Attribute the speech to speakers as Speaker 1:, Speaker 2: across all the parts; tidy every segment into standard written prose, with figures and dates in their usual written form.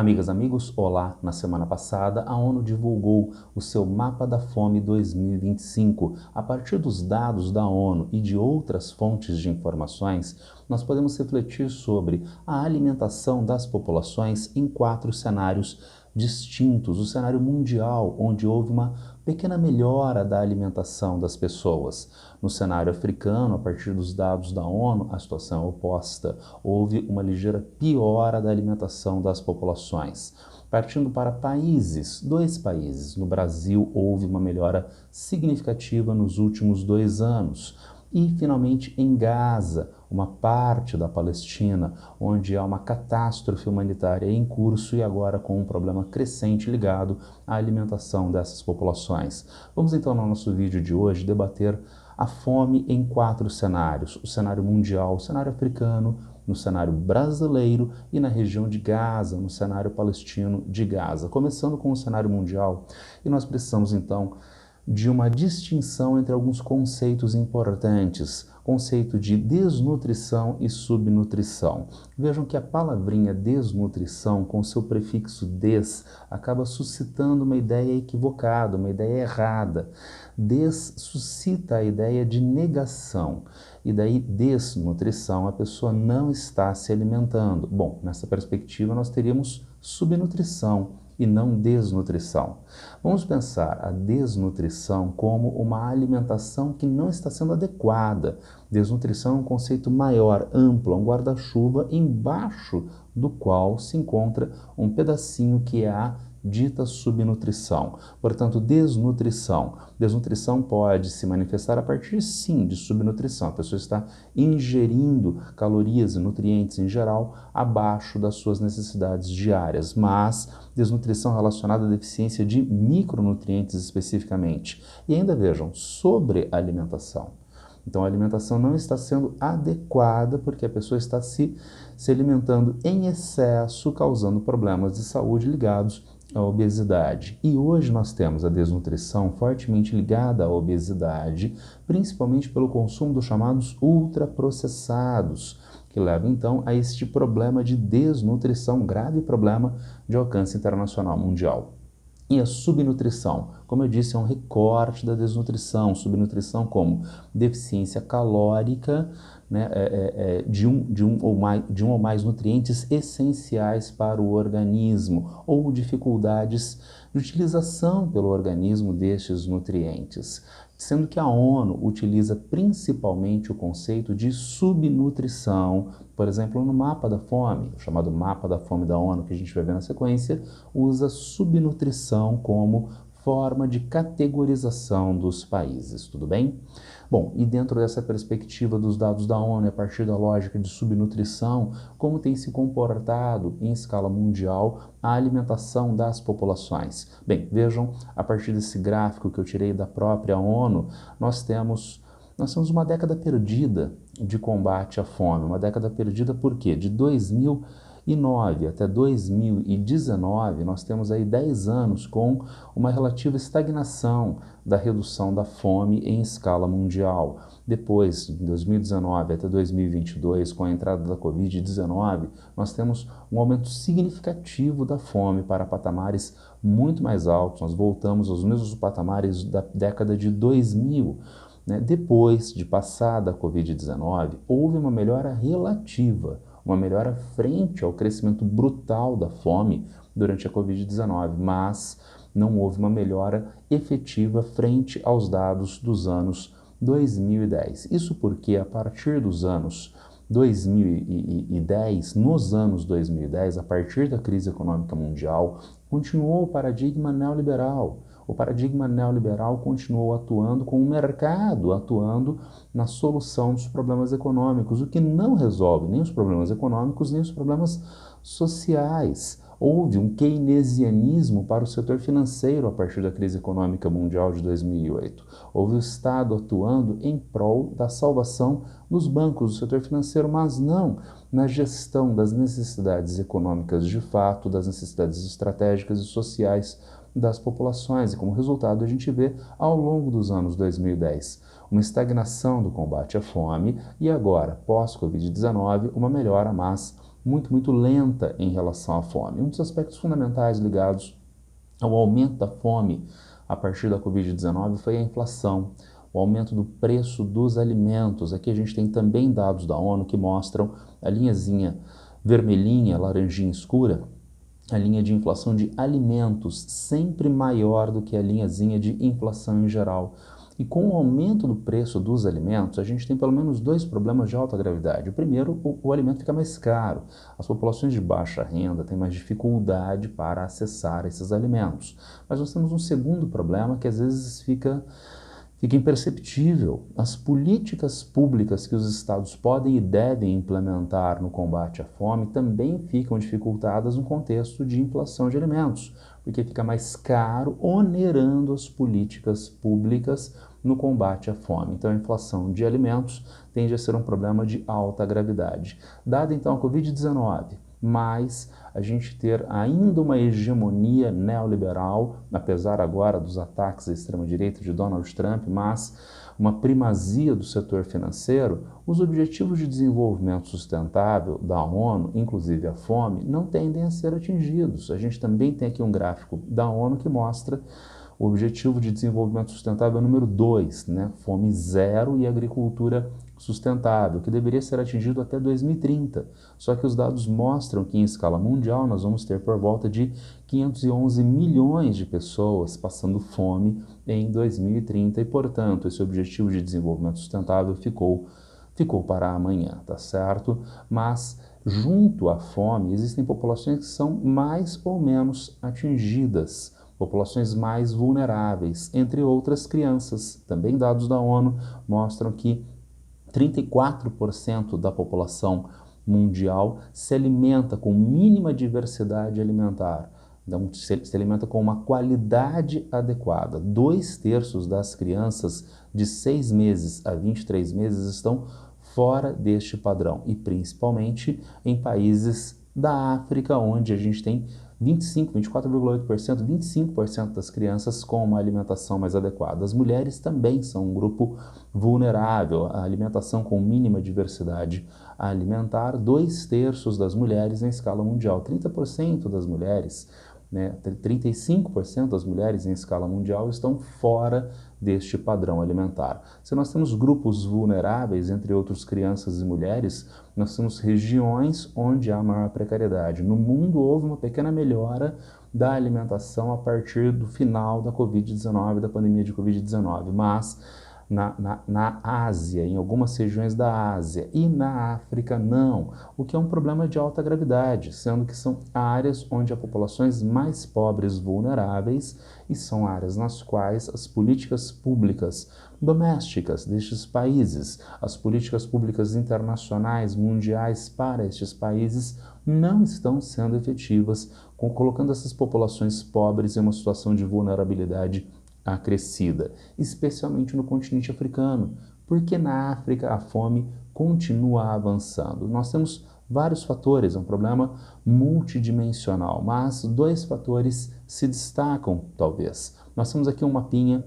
Speaker 1: Amigas, amigos, olá! Na semana passada, a ONU divulgou o seu Mapa da Fome 2025. A partir dos dados da ONU e de outras fontes de informações, nós podemos refletir sobre a alimentação das populações em 4 cenários distintos. O cenário mundial, onde houve uma pequena melhora da alimentação das pessoas. No cenário africano, a partir dos dados da ONU, a situação é oposta. Houve uma ligeira piora da alimentação das populações. Partindo para países, 2 países. No Brasil, houve uma melhora significativa nos últimos 2 anos. E, finalmente, em Gaza, uma parte da Palestina, onde há uma catástrofe humanitária em curso e agora com um problema crescente ligado à alimentação dessas populações. Vamos então, no nosso vídeo de hoje, debater a fome em 4 cenários: o cenário mundial, o cenário africano, no cenário brasileiro e na região de Gaza, no cenário palestino de Gaza. Começando com o cenário mundial, e nós precisamos então de uma distinção entre alguns conceitos importantes. Conceito de desnutrição e subnutrição. Vejam que a palavrinha desnutrição, com seu prefixo des, acaba suscitando uma ideia equivocada, uma ideia errada. Des suscita a ideia de negação. E daí, desnutrição, a pessoa não está se alimentando. Bom, nessa perspectiva, nós teríamos subnutrição e não desnutrição. Vamos pensar a desnutrição como uma alimentação que não está sendo adequada. Desnutrição é um conceito maior, amplo, um guarda-chuva embaixo do qual se encontra um pedacinho que é a dita subnutrição. Portanto, desnutrição. Desnutrição pode se manifestar a partir, sim, de subnutrição. A pessoa está ingerindo calorias e nutrientes em geral abaixo das suas necessidades diárias, mas desnutrição relacionada à deficiência de micronutrientes especificamente. E ainda vejam, sobre a alimentação. Então, a alimentação não está sendo adequada porque a pessoa está se alimentando em excesso, causando problemas de saúde ligados à obesidade. E hoje nós temos a desnutrição fortemente ligada à obesidade, principalmente pelo consumo dos chamados ultraprocessados, que leva então a este problema de desnutrição, grave problema de alcance internacional mundial. E a subnutrição, como eu disse, é um recorte da desnutrição. Subnutrição como deficiência calórica, né, de um ou mais nutrientes essenciais para o organismo, ou dificuldades de utilização pelo organismo destes nutrientes. Sendo que a ONU utiliza principalmente o conceito de subnutrição, por exemplo, no Mapa da Fome, o chamado Mapa da Fome da ONU, que a gente vai ver na sequência, usa subnutrição como forma de categorização dos países, tudo bem? Bom, e dentro dessa perspectiva dos dados da ONU, a partir da lógica de subnutrição, como tem se comportado em escala mundial a alimentação das populações? Bem, vejam, a partir desse gráfico que eu tirei da própria ONU, nós temos uma década perdida de combate à fome. Uma década perdida por quê? De 2009 até 2019, nós temos aí 10 anos com uma relativa estagnação da redução da fome em escala mundial. Depois, de 2019 até 2022, com a entrada da Covid-19, nós temos um aumento significativo da fome para patamares muito mais altos. Nós voltamos aos mesmos patamares da década de 2000. Depois de passada a Covid-19, houve uma melhora relativa, uma melhora frente ao crescimento brutal da fome durante a Covid-19, mas não houve uma melhora efetiva frente aos dados dos anos 2010. Isso porque, a partir dos anos 2010, nos anos 2010, a partir da crise econômica mundial, continuou o paradigma neoliberal. O paradigma neoliberal continuou atuando com o mercado, atuando na solução dos problemas econômicos, o que não resolve nem os problemas econômicos, nem os problemas sociais. Houve um keynesianismo para o setor financeiro a partir da crise econômica mundial de 2008. Houve o Estado atuando em prol da salvação dos bancos, do setor financeiro, mas não na gestão das necessidades econômicas de fato, das necessidades estratégicas e sociais das populações. E como resultado a gente vê ao longo dos anos 2010 uma estagnação do combate à fome e agora, pós-Covid-19, uma melhora, mas muito lenta em relação à fome. Um dos aspectos fundamentais ligados ao aumento da fome a partir da Covid-19 foi a inflação, o aumento do preço dos alimentos. Aqui a gente tem também dados da ONU que mostram a linhazinha vermelhinha, laranjinha escura, a linha de inflação de alimentos sempre maior do que a linhazinha de inflação em geral. E com o aumento do preço dos alimentos, a gente tem pelo menos dois problemas de alta gravidade. O primeiro, o alimento fica mais caro. As populações de baixa renda têm mais dificuldade para acessar esses alimentos. Mas nós temos um segundo problema que às vezes fica imperceptível. As políticas públicas que os estados podem e devem implementar no combate à fome também ficam dificultadas no contexto de inflação de alimentos, porque fica mais caro, onerando as políticas públicas no combate à fome. Então, a inflação de alimentos tende a ser um problema de alta gravidade. Dada então a Covid-19, mas a gente ter ainda uma hegemonia neoliberal, apesar agora dos ataques à extrema-direita de Donald Trump, mas uma primazia do setor financeiro, os objetivos de desenvolvimento sustentável da ONU, inclusive a fome, não tendem a ser atingidos. A gente também tem aqui um gráfico da ONU que mostra o objetivo de desenvolvimento sustentável número 2, né? Fome zero e agricultura sustentável, que deveria ser atingido até 2030. Só que os dados mostram que em escala mundial nós vamos ter por volta de 511 milhões de pessoas passando fome em 2030 e, portanto, esse objetivo de desenvolvimento sustentável ficou para amanhã, tá certo? Mas junto à fome existem populações que são mais ou menos atingidas, populações mais vulneráveis, entre outras crianças. Também dados da ONU mostram que 34% da população mundial se alimenta com mínima diversidade alimentar. Então, se alimenta com uma qualidade adequada. 2/3 das crianças de 6 meses a 23 meses estão fora deste padrão, e principalmente em países da África, onde a gente tem 24,8%, 25% das crianças com uma alimentação mais adequada. As mulheres também são um grupo vulnerável. A alimentação com mínima diversidade alimentar, 2/3 das mulheres em escala mundial, 30% das mulheres, 35% das mulheres em escala mundial estão fora deste padrão alimentar. Se nós temos grupos vulneráveis, entre outros crianças e mulheres, nós temos regiões onde há maior precariedade. No mundo houve uma pequena melhora da alimentação a partir do final da Covid-19, da pandemia de Covid-19, mas na Ásia, em algumas regiões da Ásia e na África, não, o que é um problema de alta gravidade, sendo que são áreas onde há populações mais pobres vulneráveis e são áreas nas quais as políticas públicas domésticas destes países, as políticas públicas internacionais, mundiais para estes países não estão sendo efetivas, colocando essas populações pobres em uma situação de vulnerabilidade acrescida, especialmente no continente africano, porque na África a fome continua avançando. Nós temos vários fatores, é um problema multidimensional, mas dois fatores se destacam, talvez. Nós temos aqui um mapinha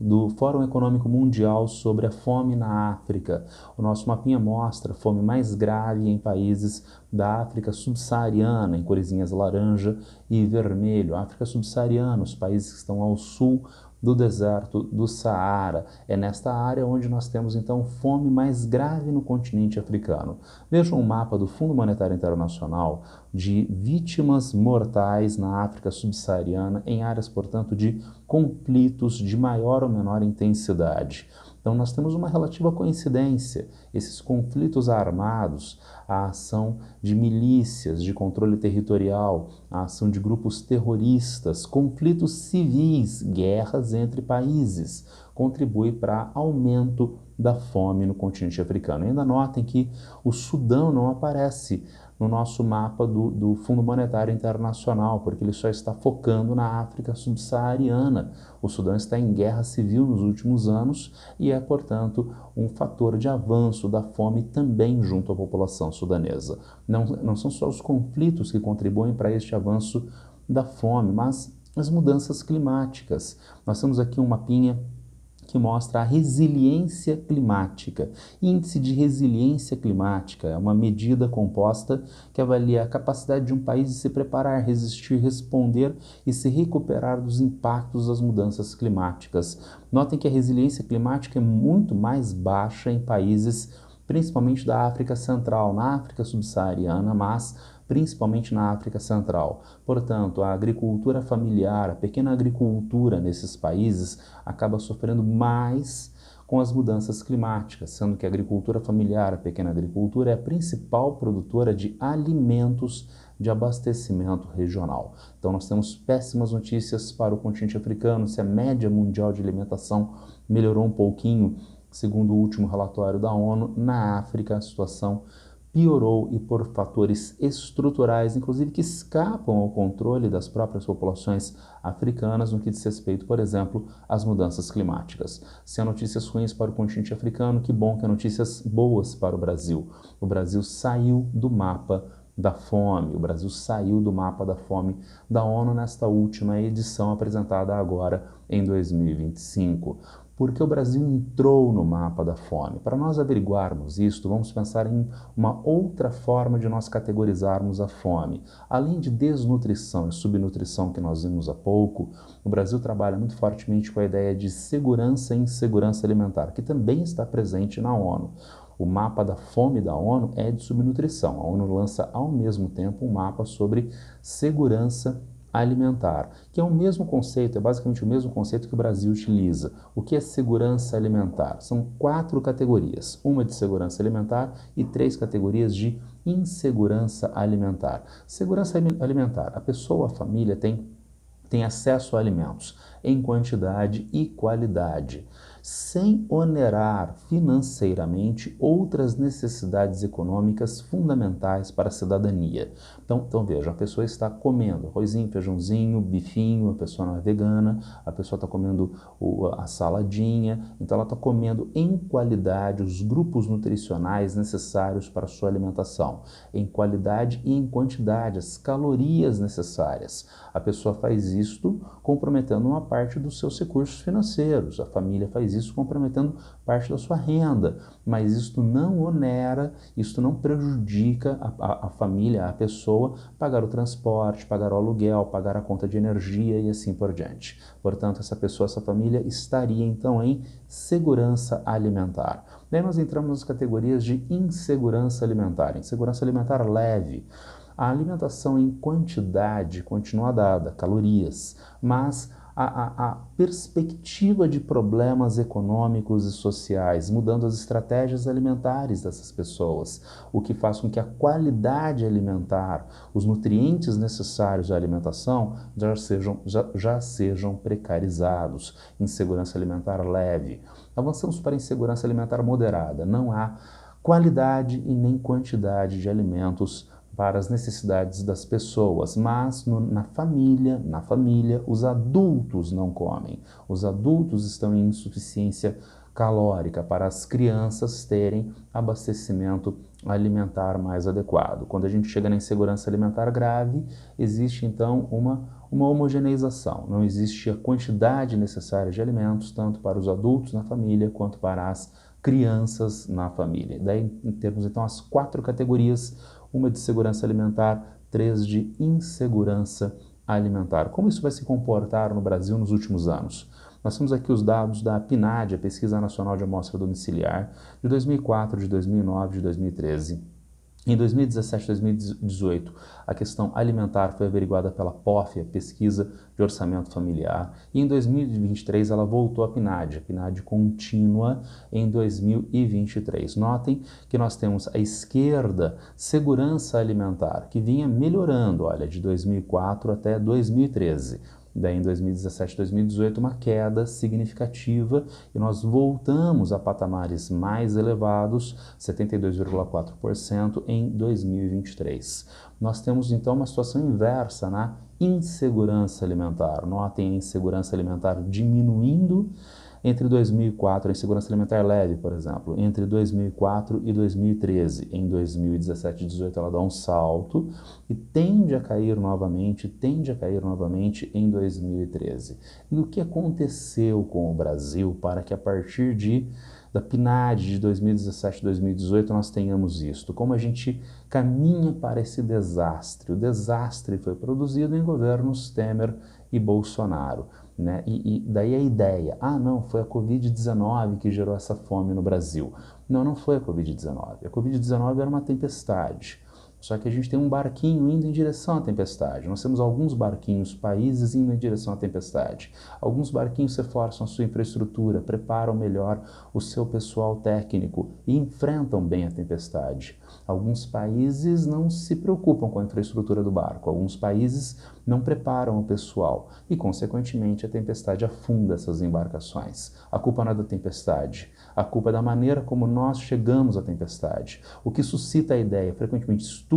Speaker 1: do Fórum Econômico Mundial sobre a fome na África. O nosso mapinha mostra a fome mais grave em países da África subsaariana, em coresinhas laranja e vermelho. África subsaariana, os países que estão ao sul do deserto do Saara. É nesta área onde nós temos, então, fome mais grave no continente africano. Vejam um mapa do Fundo Monetário Internacional de vítimas mortais na África subsaariana, em áreas, portanto, de conflitos de maior ou menor intensidade. Então, nós temos uma relativa coincidência. Esses conflitos armados, a ação de milícias, de controle territorial, a ação de grupos terroristas, conflitos civis, guerras entre países, contribui para aumento da fome no continente africano. E ainda notem que o Sudão não aparece no nosso mapa do Fundo Monetário Internacional, porque ele só está focando na África subsaariana. O Sudão está em guerra civil nos últimos anos e é, portanto, um fator de avanço da fome também junto à população sudanesa. Não são só os conflitos que contribuem para este avanço da fome, mas as mudanças climáticas. Nós temos aqui um mapinha que mostra a resiliência climática. Índice de resiliência climática é uma medida composta que avalia a capacidade de um país de se preparar, resistir, responder e se recuperar dos impactos das mudanças climáticas. Notem que a resiliência climática é muito mais baixa em países principalmente da África Central, na África subsaariana, mas principalmente na África Central. Portanto, a agricultura familiar, a pequena agricultura nesses países acaba sofrendo mais com as mudanças climáticas, sendo que a agricultura familiar, a pequena agricultura, é a principal produtora de alimentos de abastecimento regional. Então nós temos péssimas notícias para o continente africano. Se a média mundial de alimentação melhorou um pouquinho, segundo o último relatório da ONU, na África a situação piorou e por fatores estruturais, inclusive que escapam ao controle das próprias populações africanas no que diz respeito, por exemplo, às mudanças climáticas. Se há notícias ruins para o continente africano, que bom que há notícias boas para o Brasil. O Brasil saiu do mapa da fome, o Brasil saiu do mapa da fome da ONU nesta última edição apresentada agora em 2025. Porque o Brasil entrou no mapa da fome. Para nós averiguarmos isto, vamos pensar em uma outra forma de nós categorizarmos a fome. Além de desnutrição e subnutrição que nós vimos há pouco, o Brasil trabalha muito fortemente com a ideia de segurança e insegurança alimentar, que também está presente na ONU. O mapa da fome da ONU é de subnutrição. A ONU lança ao mesmo tempo um mapa sobre segurança alimentar, que é o mesmo conceito, é basicamente o mesmo conceito que o Brasil utiliza. O que é segurança alimentar? São 4 categorias, uma de segurança alimentar e 3 categorias de insegurança alimentar. Segurança alimentar, a pessoa, a família tem acesso a alimentos em quantidade e qualidade, sem onerar financeiramente outras necessidades econômicas fundamentais para a cidadania. Então veja, a pessoa está comendo arrozinho, feijãozinho, bifinho, a pessoa não é vegana, a pessoa está comendo a saladinha, então ela está comendo em qualidade os grupos nutricionais necessários para a sua alimentação, em qualidade e em quantidade, as calorias necessárias. A pessoa faz isto comprometendo uma parte dos seus recursos financeiros, a família faz isso comprometendo parte da sua renda, mas isto não onera, isto não prejudica a família, a pessoa, pagar o transporte, pagar o aluguel, pagar a conta de energia e assim por diante. Portanto, essa pessoa, essa família estaria então em segurança alimentar. Daí nós entramos nas categorias de insegurança alimentar, insegurança alimentar leve. A alimentação em quantidade continua dada, calorias, mas a perspectiva de problemas econômicos e sociais, mudando as estratégias alimentares dessas pessoas, o que faz com que a qualidade alimentar, os nutrientes necessários à alimentação já sejam precarizados. Insegurança alimentar leve. Avançamos para a insegurança alimentar moderada. Não há qualidade e nem quantidade de alimentos para as necessidades das pessoas, mas na família, os adultos não comem. Os adultos estão em insuficiência calórica para as crianças terem abastecimento alimentar mais adequado. Quando a gente chega na insegurança alimentar grave, existe então uma homogeneização. Não existe a quantidade necessária de alimentos, tanto para os adultos na família, quanto para as crianças na família. Daí temos então as 4 categorias, uma de segurança alimentar, 3 de insegurança alimentar. Como isso vai se comportar no Brasil nos últimos anos? Nós temos aqui os dados da PNAD, a Pesquisa Nacional de Amostra Domiciliar, de 2004, de 2009, de 2013. Em 2017 e 2018, a questão alimentar foi averiguada pela POF, a Pesquisa de Orçamento Familiar, e em 2023 ela voltou à PNAD, a PNAD contínua em 2023. Notem que nós temos à esquerda segurança alimentar, que vinha melhorando, olha, de 2004 até 2013. Daí em 2017 e 2018 uma queda significativa e nós voltamos a patamares mais elevados, 72,4% em 2023. Nós temos então uma situação inversa na insegurança alimentar. Notem a insegurança alimentar diminuindo Entre 2004, em segurança alimentar leve, por exemplo, entre 2004 e 2013, em 2017 e 2018 ela dá um salto e tende a cair novamente em 2013. E o que aconteceu com o Brasil para que a partir da PNAD de 2017 e 2018 nós tenhamos isto? Como a gente caminha para esse desastre? O desastre foi produzido em governos Temer e Bolsonaro, né? E daí a ideia, não, foi a Covid-19 que gerou essa fome no Brasil. Não, não foi a Covid-19. A Covid-19 era uma tempestade. Só que a gente tem um barquinho indo em direção à tempestade. Nós temos alguns barquinhos, países indo em direção à tempestade. Alguns barquinhos reforçam a sua infraestrutura, preparam melhor o seu pessoal técnico e enfrentam bem a tempestade. Alguns países não se preocupam com a infraestrutura do barco. Alguns países não preparam o pessoal e, consequentemente, a tempestade afunda essas embarcações. A culpa não é da tempestade. A culpa é da maneira como nós chegamos à tempestade. O que suscita a ideia, frequentemente estúpida,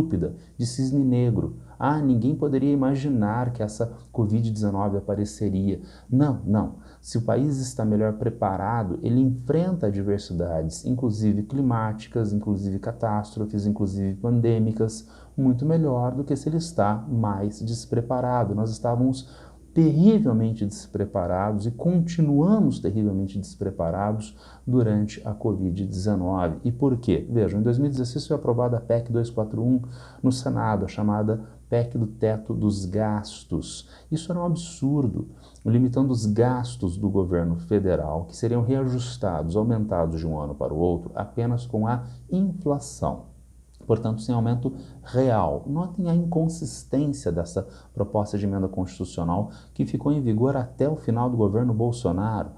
Speaker 1: de cisne negro. Ninguém poderia imaginar que essa Covid-19 apareceria. Não, não. Se o país está melhor preparado, ele enfrenta adversidades, inclusive climáticas, inclusive catástrofes, inclusive pandêmicas, muito melhor do que se ele está mais despreparado. Nós estávamos terrivelmente despreparados e continuamos terrivelmente despreparados durante a Covid-19. E por quê? Vejam, em 2016 foi aprovada a PEC 241 no Senado, a chamada PEC do teto dos gastos. Isso era um absurdo, limitando os gastos do governo federal, que seriam reajustados, aumentados de um ano para o outro, apenas com a inflação. Portanto, sem aumento real. Notem a inconsistência dessa proposta de emenda constitucional que ficou em vigor até o final do governo Bolsonaro,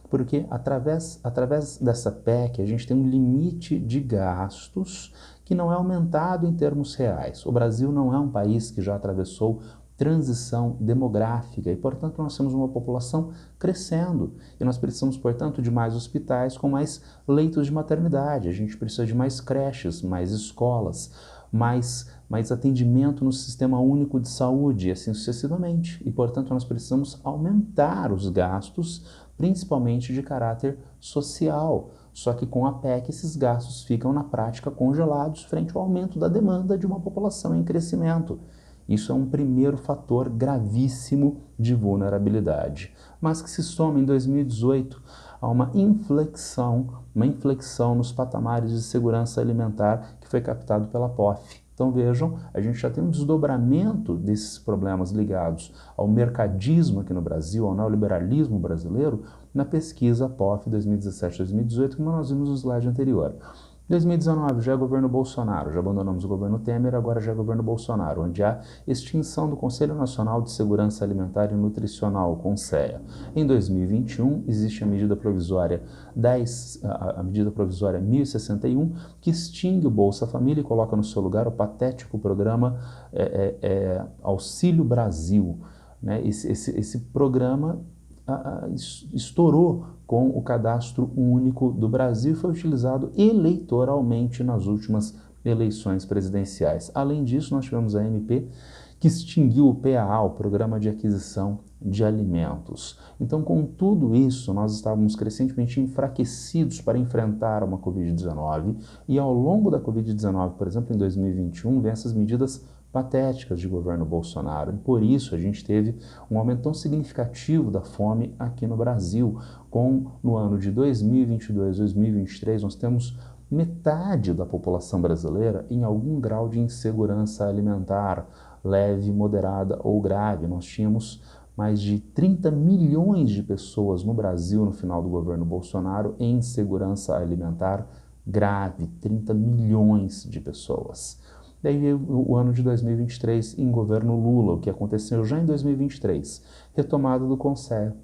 Speaker 1: porque através dessa PEC a gente tem um limite de gastos que não é aumentado em termos reais. O Brasil não é um país que já atravessou transição demográfica e, portanto, nós temos uma população crescendo e nós precisamos, portanto, de mais hospitais com mais leitos de maternidade, a gente precisa de mais creches, mais escolas, mais atendimento no Sistema Único de Saúde e assim sucessivamente. E, portanto, nós precisamos aumentar os gastos, principalmente de caráter social. Só que com a PEC esses gastos ficam na prática congelados frente ao aumento da demanda de uma população em crescimento. Isso é um primeiro fator gravíssimo de vulnerabilidade, mas que se soma em 2018 a uma inflexão nos patamares de segurança alimentar que foi captado pela POF. Então vejam, a gente já tem um desdobramento desses problemas ligados ao mercadismo aqui no Brasil, ao neoliberalismo brasileiro, na pesquisa POF 2017-2018, como nós vimos no slide anterior. 2019 já é governo Bolsonaro, já abandonamos o governo Temer, agora já é governo Bolsonaro, onde há extinção do Conselho Nacional de Segurança Alimentar e Nutricional, o CONSEA. Em 2021 existe a medida provisória 1061, que extingue o Bolsa Família e coloca no seu lugar o patético programa Auxílio Brasil. Né? Esse programa estourou com o Cadastro Único do Brasil e foi utilizado eleitoralmente nas últimas eleições presidenciais. Além disso, nós tivemos a MP que extinguiu o PAA, o Programa de Aquisição de Alimentos. Então, com tudo isso, nós estávamos crescentemente enfraquecidos para enfrentar uma Covid-19 e ao longo da Covid-19, por exemplo, em 2021, vem essas medidas patéticas de governo Bolsonaro. E por isso a gente teve um aumento tão significativo da fome aqui no Brasil, no ano de 2022, 2023, nós temos metade da população brasileira em algum grau de insegurança alimentar, leve, moderada ou grave. Nós tínhamos mais de 30 milhões de pessoas no Brasil no final do governo Bolsonaro em insegurança alimentar grave, 30 milhões de pessoas. Daí veio o ano de 2023 em governo Lula, o que aconteceu já em 2023, retomada do CONSEA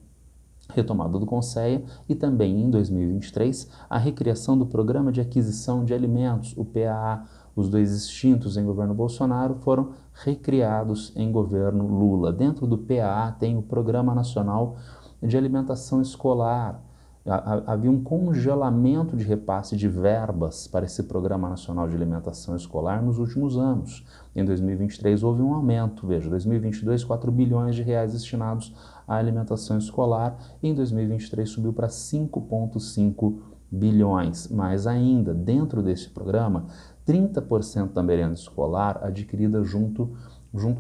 Speaker 1: e também em 2023 a recriação do Programa de Aquisição de Alimentos, o PAA. Os dois extintos em governo Bolsonaro foram recriados em governo Lula. Dentro do PAA tem o Programa Nacional de Alimentação Escolar. Havia um congelamento de repasse de verbas para esse Programa Nacional de Alimentação Escolar nos últimos anos. Em 2023 houve um aumento, veja, 2022 4 bilhões de reais destinados à alimentação escolar, e em 2023 subiu para 5,5 bilhões. Mais ainda, dentro desse programa, 30% da merenda escolar adquirida junto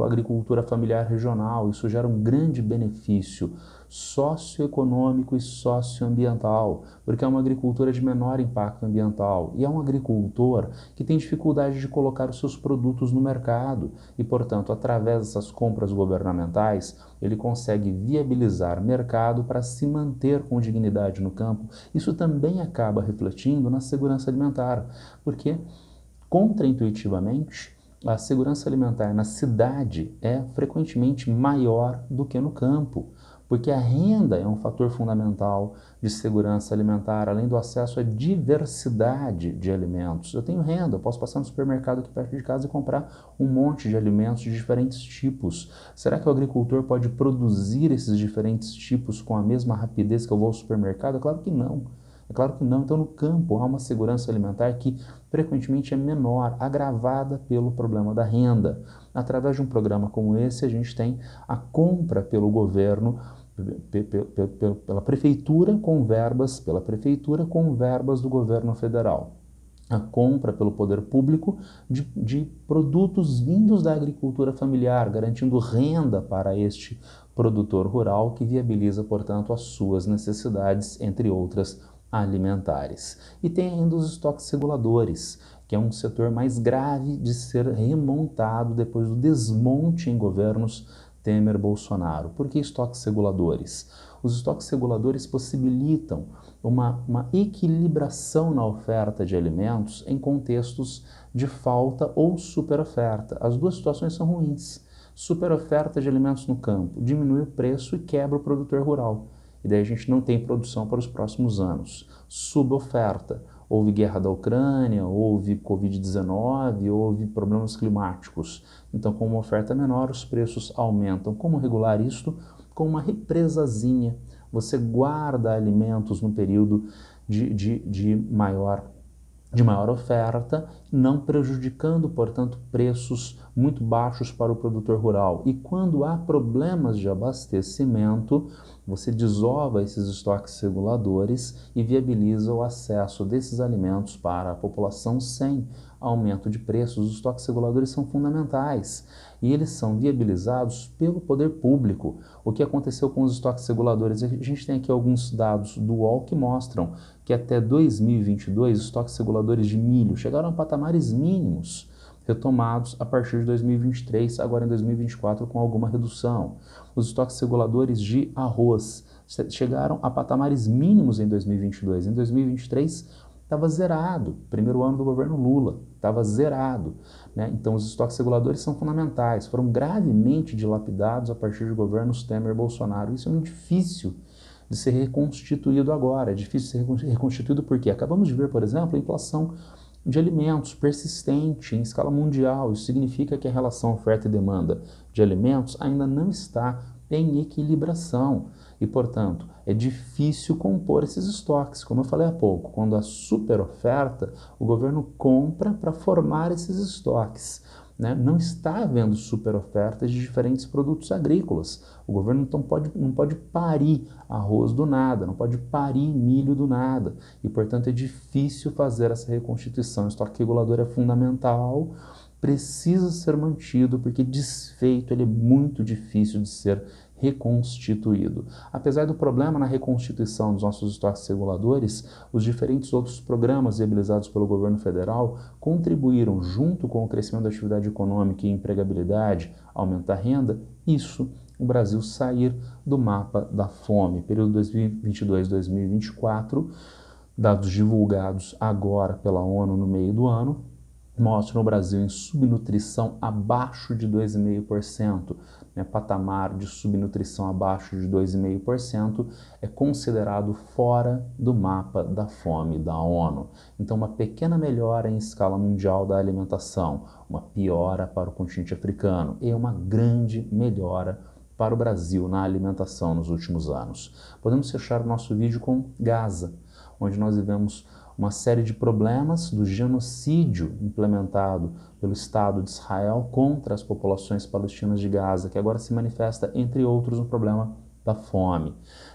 Speaker 1: à agricultura familiar regional. Isso gera um grande benefício socioeconômico e socioambiental, porque é uma agricultura de menor impacto ambiental e é um agricultor que tem dificuldade de colocar os seus produtos no mercado e, portanto, através dessas compras governamentais, ele consegue viabilizar mercado para se manter com dignidade no campo. Isso também acaba refletindo na segurança alimentar, porque, contraintuitivamente, a segurança alimentar na cidade é frequentemente maior do que no campo, porque a renda é um fator fundamental de segurança alimentar, além do acesso à diversidade de alimentos. Eu tenho renda, eu posso passar no supermercado aqui perto de casa e comprar um monte de alimentos de diferentes tipos. Será que o agricultor pode produzir esses diferentes tipos com a mesma rapidez que eu vou ao supermercado? É claro que não. É claro que não. Então, no campo, há uma segurança alimentar que frequentemente é menor, agravada pelo problema da renda. Através de um programa como esse, a gente tem a compra pelo governo, pela prefeitura com verbas do governo federal. A compra pelo poder público de produtos vindos da agricultura familiar, garantindo renda para este produtor rural que viabiliza, portanto, as suas necessidades, entre outras, alimentares. E tem ainda os estoques reguladores, que é um setor mais grave de ser remontado depois do desmonte em governos Temer-Bolsonaro. Por que estoques reguladores? Os estoques reguladores possibilitam uma equilibração na oferta de alimentos em contextos de falta ou superoferta. As duas situações são ruins. Superoferta de alimentos no campo diminui o preço e quebra o produtor rural. E daí a gente não tem produção para os próximos anos. Suboferta. Houve guerra da Ucrânia, houve Covid-19, houve problemas climáticos. Então, com uma oferta menor, os preços aumentam. Como regular isto? Com uma represazinha. Você guarda alimentos no período de maior oferta, não prejudicando, portanto, preços muito baixos para o produtor rural. E quando há problemas de abastecimento, você desova esses estoques reguladores e viabiliza o acesso desses alimentos para a população sem aumento de preços. Os estoques reguladores são fundamentais e eles são viabilizados pelo poder público. O que aconteceu com os estoques reguladores? A gente tem aqui alguns dados do UOL que mostram que até 2022 os estoques reguladores de milho chegaram a patamares mínimos, retomados a partir de 2023, agora em 2024 com alguma redução. Os estoques reguladores de arroz chegaram a patamares mínimos em 2022. Em 2023 estava zerado, primeiro ano do governo Lula, estava zerado, né? Então os estoques reguladores são fundamentais, foram gravemente dilapidados a partir de governos Temer e Bolsonaro. Isso é muito difícil de ser reconstituído agora, é difícil de ser reconstituído porque acabamos de ver, por exemplo, a inflação de alimentos persistente em escala mundial. Isso significa que a relação oferta e demanda de alimentos ainda não está em equilibração e, portanto, é difícil compor esses estoques. Como eu falei há pouco, quando há superoferta, o governo compra para formar esses estoques. Né? Não está havendo superofertas de diferentes produtos agrícolas. O governo então não pode parir arroz do nada, não pode parir milho do nada. E, portanto, é difícil fazer essa reconstituição. O estoque regulador é fundamental, precisa ser mantido, porque desfeito ele é muito difícil de ser reconstituído. Apesar do problema na reconstituição dos nossos estoques reguladores, os diferentes outros programas viabilizados pelo governo federal contribuíram, junto com o crescimento da atividade econômica e empregabilidade, aumentar a renda, o Brasil sair do mapa da fome. Período 2022-2024, dados divulgados agora pela ONU no meio do ano, mostram o Brasil em subnutrição abaixo de 2,5%. Patamar de subnutrição abaixo de 2,5% é considerado fora do mapa da fome da ONU. Então, uma pequena melhora em escala mundial da alimentação, uma piora para o continente africano e uma grande melhora para o Brasil na alimentação nos últimos anos? Podemos fechar o nosso vídeo com Gaza, onde nós vivemos uma série de problemas do genocídio implementado pelo Estado de Israel contra as populações palestinas de Gaza, que agora se manifesta, entre outros, no problema da fome.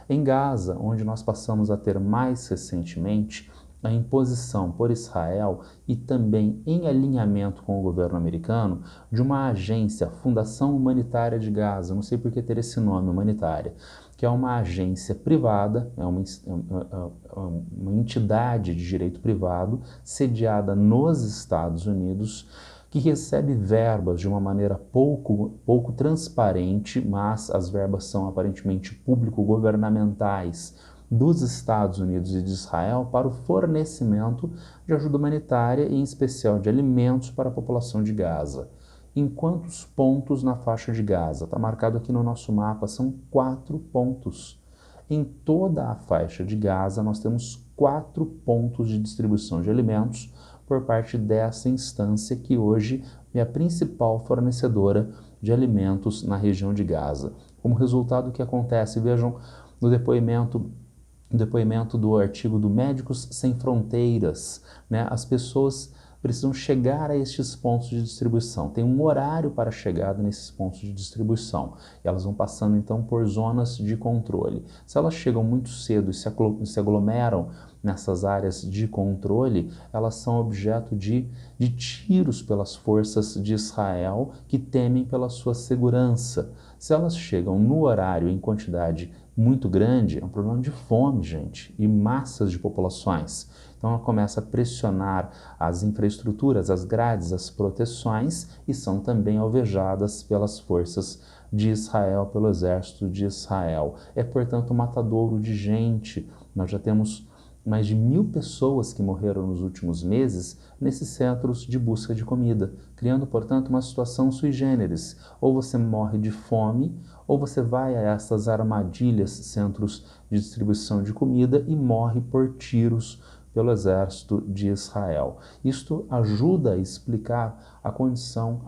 Speaker 1: Em Gaza, onde nós passamos a ter mais recentemente a imposição por Israel e também em alinhamento com o governo americano de uma agência, a Fundação Humanitária de Gaza, não sei por que ter esse nome, humanitária, que é uma agência privada, é uma entidade de direito privado sediada nos Estados Unidos, que recebe verbas de uma maneira pouco transparente, mas as verbas são aparentemente público-governamentais dos Estados Unidos e de Israel para o fornecimento de ajuda humanitária e, em especial, de alimentos para a população de Gaza. Em quantos pontos na faixa de Gaza? Está marcado aqui no nosso mapa, são 4 pontos. Em toda a faixa de Gaza, nós temos 4 pontos de distribuição de alimentos por parte dessa instância que hoje é a principal fornecedora de alimentos na região de Gaza. Como resultado, o que acontece? Vejam no depoimento do artigo do Médicos Sem Fronteiras, né? As pessoas precisam chegar a estes pontos de distribuição. Tem um horário para a chegada nesses pontos de distribuição. E elas vão passando, então, por zonas de controle. Se elas chegam muito cedo e se aglomeram nessas áreas de controle, elas são objeto de tiros pelas forças de Israel, que temem pela sua segurança. Se elas chegam no horário em quantidade muito grande, é um problema de fome, gente, e massas de populações. Então ela começa a pressionar as infraestruturas, as grades, as proteções, e são também alvejadas pelas forças de Israel, pelo exército de Israel. É, portanto, um matadouro de gente. Nós já temos mais de 1.000 pessoas que morreram nos últimos meses nesses centros de busca de comida, criando, portanto, uma situação sui generis. Ou você morre de fome, ou você vai a essas armadilhas, centros de distribuição de comida, e morre por tiros pelo exército de Israel. Isto ajuda a explicar a condição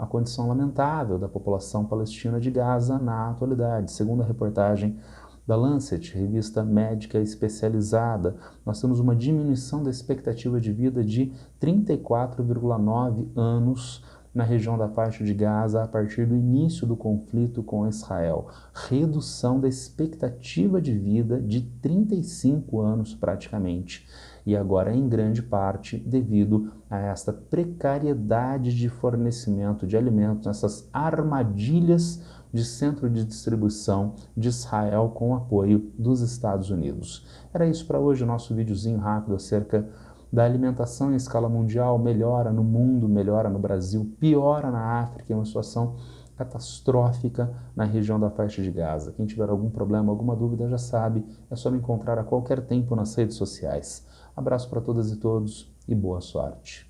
Speaker 1: lamentável da população palestina de Gaza na atualidade. Segundo a reportagem da Lancet, revista médica especializada, nós temos uma diminuição da expectativa de vida de 34,9 anos na região da faixa de Gaza a partir do início do conflito com Israel. Redução da expectativa de vida de 35 anos praticamente. E agora, em grande parte, devido a esta precariedade de fornecimento de alimentos, essas armadilhas de centro de distribuição de Israel com o apoio dos Estados Unidos. Era isso para hoje, o nosso videozinho rápido acerca da alimentação em escala mundial. Melhora no mundo, melhora no Brasil, piora na África, é uma situação catastrófica na região da faixa de Gaza. Quem tiver algum problema, alguma dúvida, já sabe, é só me encontrar a qualquer tempo nas redes sociais. Abraço para todas e todos e boa sorte.